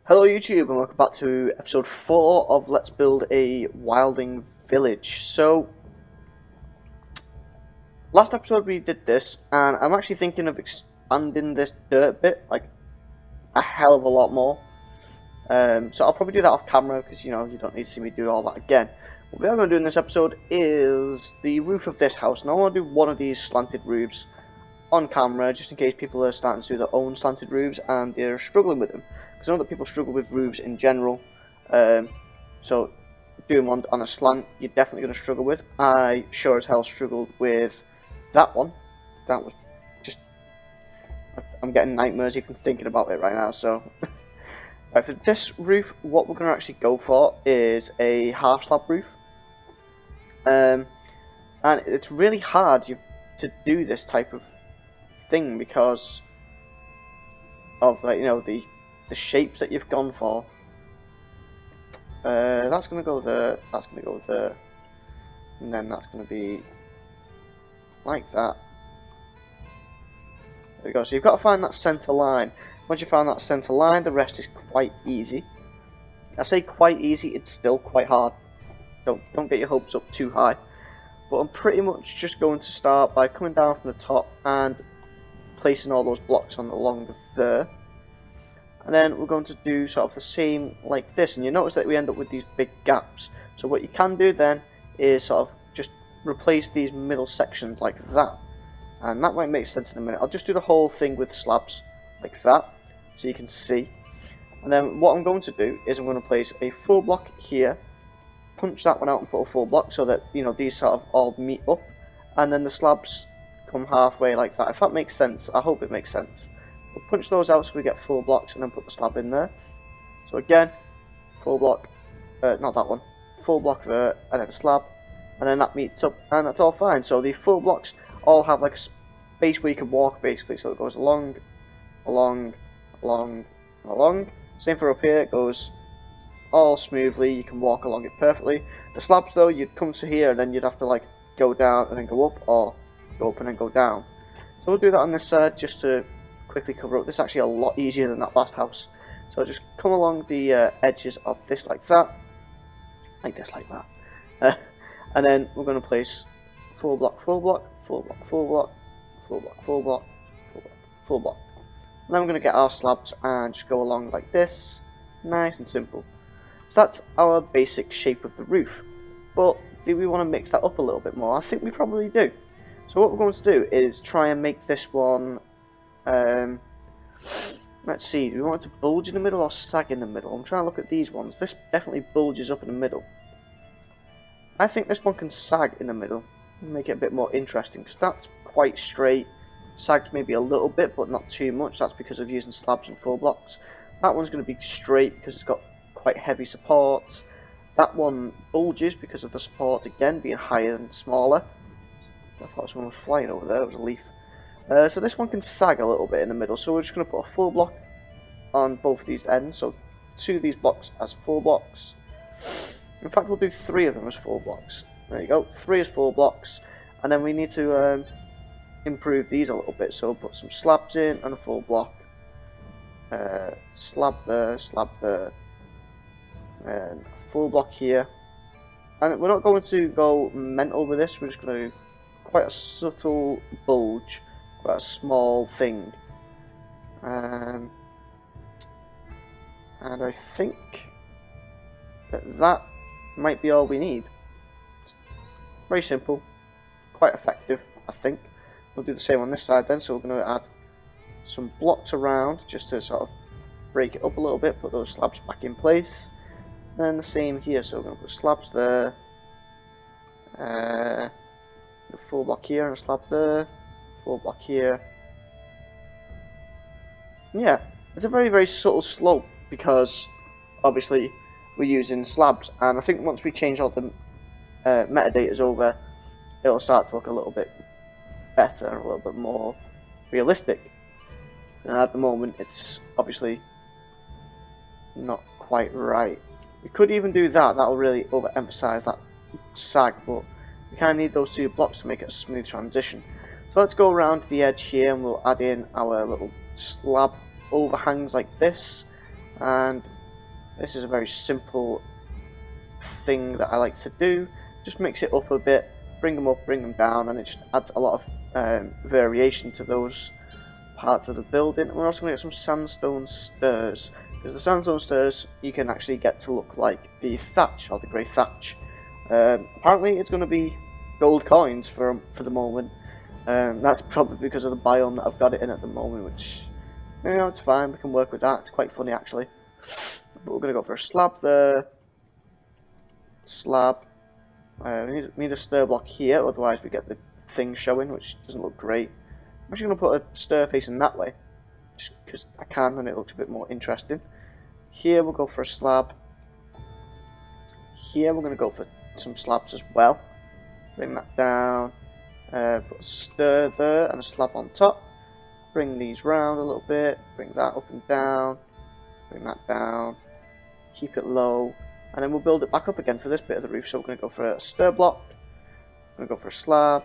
Hello YouTube and welcome back to episode 4 of Let's Build a Wildling Village. So, last episode we did this and I'm actually thinking of expanding this dirt bit like a hell of a lot more. So I'll probably do that off camera because you don't need to see me do all that again. What we are going to do in this episode is the roof of this house. Now I want to do one of these slanted roofs on camera just in case people are starting to do their own slanted roofs and they're struggling with them. Because I know that people struggle with roofs in general, so doing one on a slant you're definitely going to struggle with. I sure as hell struggled with that one. That was just, I'm getting nightmares even thinking about it right now. So right, for this roof what we're going to actually go for is a half slab roof, and it's really hard to do this type of thing because of the shapes that you've gone for. That's going to go there, that's going to go there, and then that's going to be like that. There we go. So you've got to find that centre line. Once you find that centre line, the rest is quite easy. I say quite easy, it's still quite hard. Don't get your hopes up too high. But I'm pretty much just going to start by coming down from the top and placing all those blocks on along there. And then we're going to do sort of the same like this, and you notice that we end up with these big gaps. So what you can do then is sort of just replace these middle sections like that, and that might make sense in a minute. I'll just do the whole thing with slabs like that so you can see. And then what I'm going to do is I'm going to place a full block here, punch that one out and put a full block so that these sort of all meet up, and then the slabs come halfway like that. If that makes sense, I hope it makes sense. We'll punch those out so we get full blocks and then put the slab in there. So again, full block, not that one, full block there, and then a slab, and then that meets up, and that's all fine. So the full blocks all have like a space where you can walk basically, so it goes along, along, along, along. Same for up here, it goes all smoothly, you can walk along it perfectly. The slabs though, you'd come to here and then you'd have to like go down and then go up, or go up and then go down. So we'll do that on this side just to quickly cover up. This is actually a lot easier than that last house. So just come along the edges of this like that, like this, like that, and then we're going to place full block, full block, full block, full block, full block, full block, full block, full block. And then we're going to get our slabs and just go along like this, nice and simple. So that's our basic shape of the roof. But do we want to mix that up a little bit more? I think we probably do. So what we're going to do is try and make this one, let's see, do we want it to bulge in the middle or sag in the middle? I'm trying to look at these ones. This definitely bulges up in the middle. I think this one can sag in the middle, make it a bit more interesting, because that's quite straight. Sagged maybe a little bit, but not too much. That's because of using slabs and full blocks. That one's going to be straight because it's got quite heavy supports. That one bulges because of the supports again being higher and smaller. I thought someone was flying over there, it was a leaf. So this one can sag a little bit in the middle, so we're just going to put a full block on both of these ends. So 2 of these blocks as full blocks. In fact, we'll do 3 of them as full blocks. There you go, 3 as full blocks. And then we need to improve these a little bit, so we'll put some slabs in and a full block. Slab there, and a full block here. And we're not going to go mental with this, we're just going to do quite a subtle bulge, quite a small thing. And I think that might be all we need. Very simple, quite effective, I think. We'll do the same on this side then, so we're going to add some blocks around just to sort of break it up a little bit, put those slabs back in place. And then the same here, so we're going to put slabs there, a full block here and a slab there, full block here. Yeah, it's a very, very subtle slope because obviously we're using slabs, and I think once we change all the metadatas over, it'll start to look a little bit better and a little bit more realistic. And at the moment it's obviously not quite right. We could even do that, that'll really overemphasize that sag, but we kind of need those 2 blocks to make it a smooth transition. So let's go around to the edge here and we'll add in our little slab overhangs like this, and This is a very simple thing that I like to do. Just mix it up a bit, bring them up, bring them down, and it just adds a lot of variation to those parts of the building. And we're also going to get some sandstone stairs, because the sandstone stairs you can actually get to look like the thatch, or the grey thatch. Apparently it's going to be gold coins for the moment. That's probably because of the biome that I've got it in at the moment, which, you know, it's fine, we can work with that. It's quite funny actually. But we're going to go for a slab there. Slab. We need a stair block here, otherwise we get the thing showing, which doesn't look great. I'm actually going to put a stair facing that way, just because I can, and it looks a bit more interesting. Here we'll go for a slab. Here we're going to go for some slabs as well. Bring that down. Put a stair there and a slab on top. Bring these round a little bit. Bring that up and down. Bring that down. Keep it low. And then we'll build it back up again for this bit of the roof. So we're going to go for a stair block. We're going to go for a slab.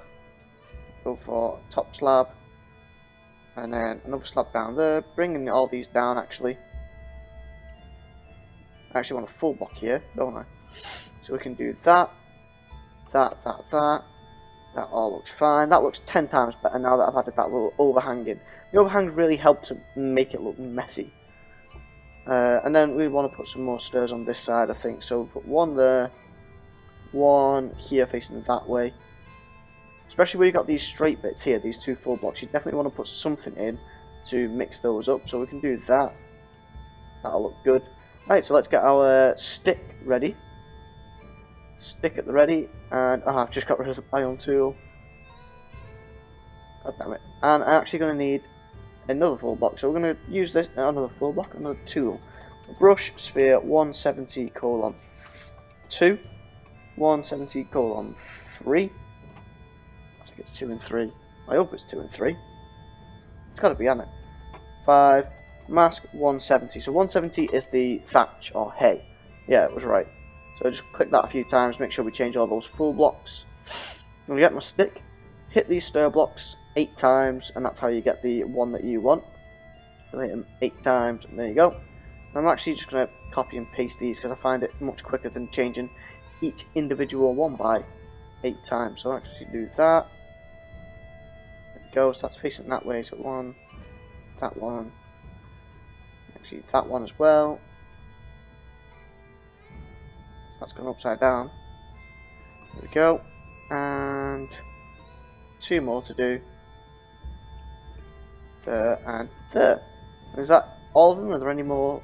Go for a top slab. And then another slab down there. Bringing all these down actually. I actually want a full block here, don't I? So we can do that. That. That all looks fine. That looks 10 times better now that I've added that little overhang in. The overhang really helped to make it look messy. And then we want to put some more stairs on this side, I think. So we'll put one there, one here facing that way. Especially where you've got these straight bits here, these two full blocks, you definitely want to put something in to mix those up. So we can do that. That'll look good. Right, so let's get our stick ready. Stick at the ready, and I've just got rid of the biome tool. God damn it. And I'm actually going to need another full block, so we're going to use this, another full block, another tool. Brush sphere 170:2, 170:3. I think it's 2 and 3. I hope it's 2 and 3. It's got to be, hasn't it? 5, mask 170. So 170 is the thatch, or hay. Yeah, it was right. So just click that a few times, make sure we change all those full blocks. I'm going to get my stick, hit these stair blocks 8 times, and that's how you get the one that you want. So hit them 8 times, and there you go. I'm actually just going to copy and paste these because I find it much quicker than changing each individual one by 8 times. So I'll actually do that. There we go, so that's facing that way, so one, that one, actually that one as well. That's gone upside down. There we go. And 2 more to do. There and there. Is that all of them? Are there any more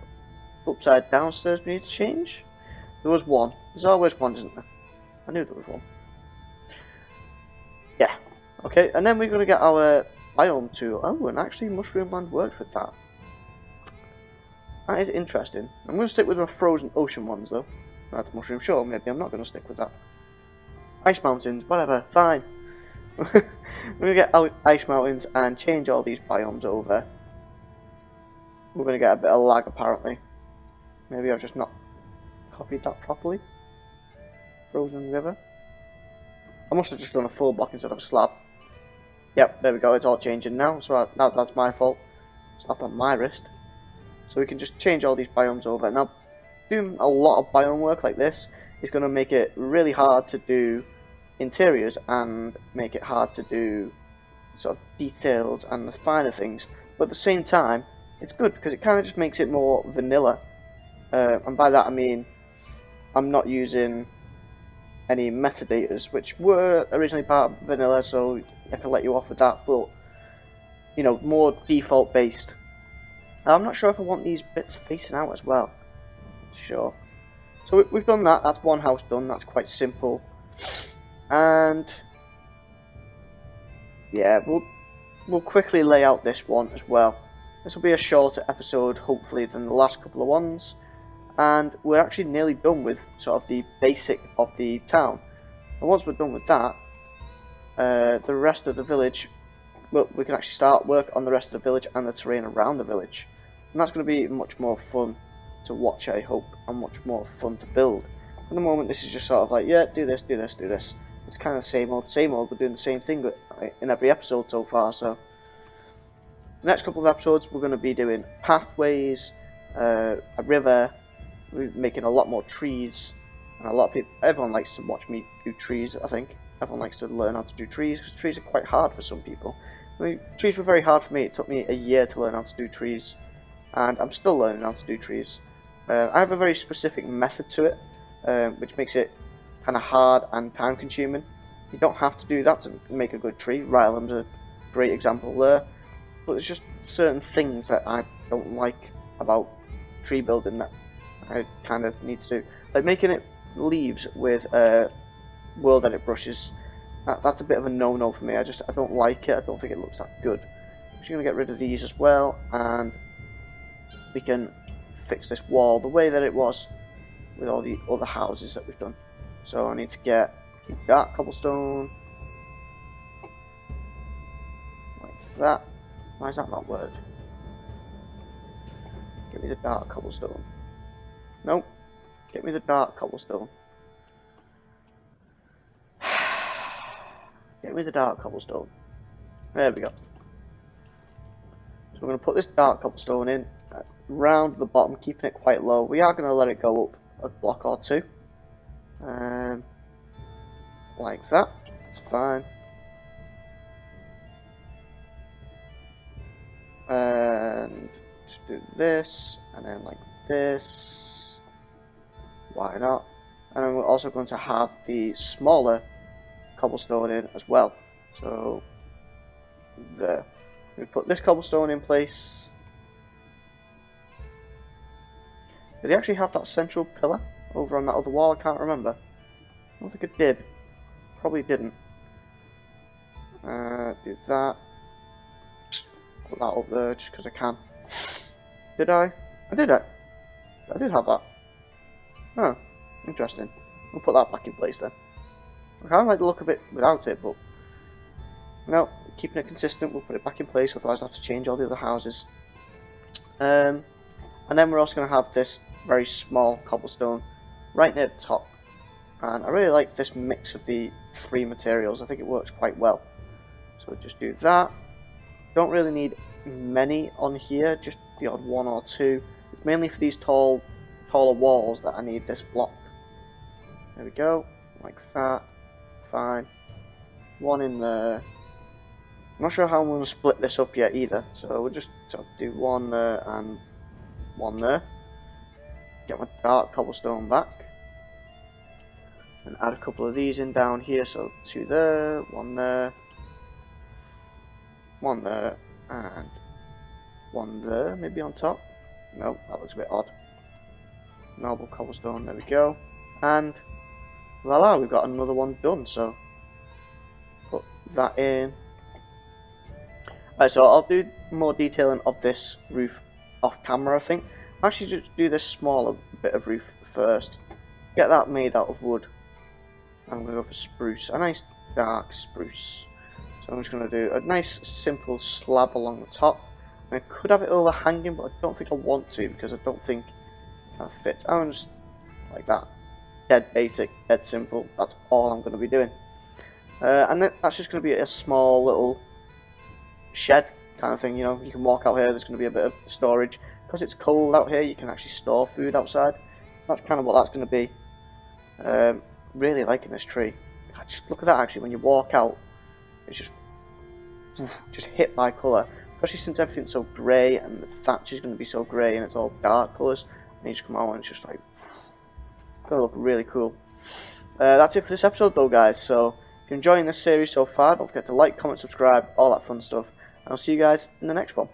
upside down stairs we need to change? There was one. There's always one, isn't there? I knew there was one. Yeah. Okay, and then we're going to get our biome tool. Oh, and actually Mushroom Land works with that. That is interesting. I'm going to stick with my frozen ocean ones though. That's Mushroom Shore, maybe I'm not going to stick with that. Ice mountains, whatever, fine. We're going to get ice mountains and change all these biomes over. We're going to get a bit of lag apparently. Maybe I've just not copied that properly. Frozen river. I must have just done a full block instead of a slab. Yep, there we go, it's all changing now, so that's my fault. Slap on my wrist. So we can just change all these biomes over. Now, doing a lot of biome work like this is going to make it really hard to do interiors and make it hard to do sort of details and the finer things, but at the same time it's good because it kind of just makes it more vanilla, and by that I mean I'm not using any metadatas which were originally part of vanilla, so I can let you off with that, but you know, more default based. I'm not sure if I want these bits facing out as well. Sure. So we've done that. That's one house done. That's quite simple. And yeah, we'll quickly lay out this one as well. This will be a shorter episode, hopefully, than the last couple of ones. And we're actually nearly done with sort of the basic of the town. And once we're done with that, the rest of the village, well, we can actually start work on the rest of the village and the terrain around the village. And that's going to be much more fun to watch, I hope, and much more fun to build. At the moment, this is just sort of like, yeah, do this, do this, do this. It's kind of same old, we're doing the same thing in every episode so far, so. The next couple of episodes, we're going to be doing pathways, a river, we're making a lot more trees, and a lot of people, everyone likes to watch me do trees. I think everyone likes to learn how to do trees because trees are quite hard for some people. I mean, trees were very hard for me. It took me a year to learn how to do trees, and I'm still learning how to do trees. I have a very specific method to it, which makes it kind of hard and time consuming. You don't have to do that to make a good tree. Ryland's a great example there, but there's just certain things that I don't like about tree building that I kind of need to do. Like making it leaves with world edit brushes. That's a bit of a no-no for me. I don't like it. I don't think it looks that good. I'm just going to get rid of these as well, and we can fix this wall the way that it was with all the other houses that we've done. So I need to get dark cobblestone like that. Why does that not work? Get me the dark cobblestone. Nope. Get me the dark cobblestone. Get me the dark cobblestone. There we go. So we're going to put this dark cobblestone in round the bottom, keeping it quite low. We are going to let it go up a block or two. Like that. It's fine. And just do this, and then like this. Why not? And then we're also going to have the smaller cobblestone in as well. So there. We put this cobblestone in place. Did he actually have that central pillar over on that other wall? I can't remember. I don't think it did. Probably didn't. Do that. Put that up there just because I can. Did I? I did it. I did have that. Oh, interesting. We'll put that back in place then. I kind of like the look of it without it, but no, keeping it consistent, we'll put it back in place, otherwise I'll have to change all the other houses. And then we're also going to have this very small cobblestone right near the top. And I really like this mix of the three materials. I think it works quite well. So we'll just do that. Don't really need many on here, just the odd one or two. It's mainly for these taller walls that I need this block. There we go, like that. Fine. One in there. I'm not sure how I'm going to split this up yet either, so we'll just sort of do one there and one there. Get my dark cobblestone back. And add a couple of these in down here, so two there, one there, and one there, maybe on top. No, that looks a bit odd. Marble cobblestone, there we go. And voila, we've got another one done, so put that in. Right, so I'll do more detailing of this roof off camera, I think. I'll actually just do this smaller bit of roof first. Get that made out of wood. I'm going to go for spruce, a nice dark spruce. So I'm just going to do a nice simple slab along the top. And I could have it overhanging, but I don't think I want to because I don't think that fits. I'm just like that. Dead basic, dead simple. That's all I'm going to be doing. And then that's just going to be a small little shed kind of thing. You know, you can walk out here. There's going to be a bit of storage because it's cold out here. You can actually store food outside. That's kind of what that's going to be. Really liking this tree. Just look at that. Actually, when you walk out, it's just hit by colour. Especially since everything's so grey and the thatch is going to be so grey and it's all dark colours. And you just come out and it's just like going to look really cool. That's it for this episode though, guys. So if you're enjoying this series so far, don't forget to like, comment, subscribe, all that fun stuff. And I'll see you guys in the next one.